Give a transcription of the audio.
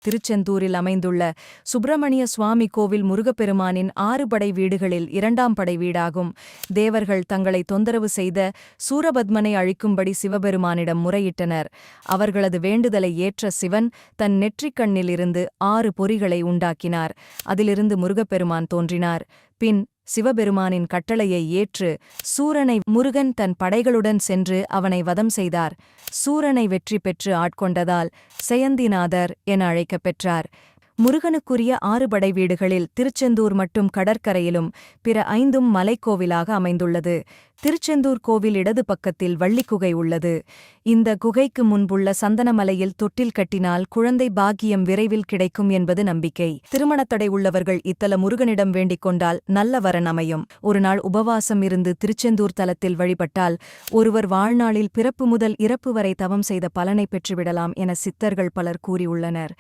திருச்செந்தூரில் அமைந்துள்ள சுப்பிரமணிய சுவாமி கோவில் முருகப்பெருமானின் 6 படை வீடுகளில் 2ஆம் படை வீடாகும். தேவர்கள் தங்களை தொந்தரவு செய்த சூரபத்மனை அழிக்கும்படி சிவபெருமானிடம் முறையிட்டனர். அவர்களது வேண்டுதலை ஏற்ற சிவன் தன் நெற்றிக்கண்ணிலிருந்து 6 பொறிகளை உண்டாக்கினார். அதிலிருந்து முருகப்பெருமான் தோன்றினார். பின் சிவபெருமானின் கட்டளையை ஏற்று சூரனை முருகன் தன் படைகளுடன் சென்று அவனை வதம் செய்தார். சூரனை வெற்றி பெற்று ஆட்கொண்டதால் செயந்திநாதர் என அழைக்கப் பெற்றார். முருகனுக்குரிய 6 படை வீடுகளில் திருச்செந்தூர் மட்டும் கடற்கரையிலும் பிற 5ம் மலைக்கோவிலாக அமைந்துள்ளது. திருச்செந்தூர் கோவில் இடது பக்கத்தில் வள்ளிக்குகை உள்ளது. இந்த குகைக்கு முன்புள்ள சந்தனமலையில் தொட்டில் கட்டினால் குழந்தை பாக்கியம் விரைவில் கிடைக்கும் என்பது நம்பிக்கை. திருமணத்தடை உள்ளவர்கள் இத்தல முருகனிடம் வேண்டிக் கொண்டால் நல்ல வரன் அமையும். ஒருநாள் உபவாசம் இருந்து திருச்செந்தூர் தலத்தில் வழிபட்டால் ஒருவர் வாழ்நாளில் பிறப்பு முதல் இறப்பு வரை தவம் செய்த பலனை பெற்றுவிடலாம் என சித்தர்கள் பலர் கூறியுள்ளனர்.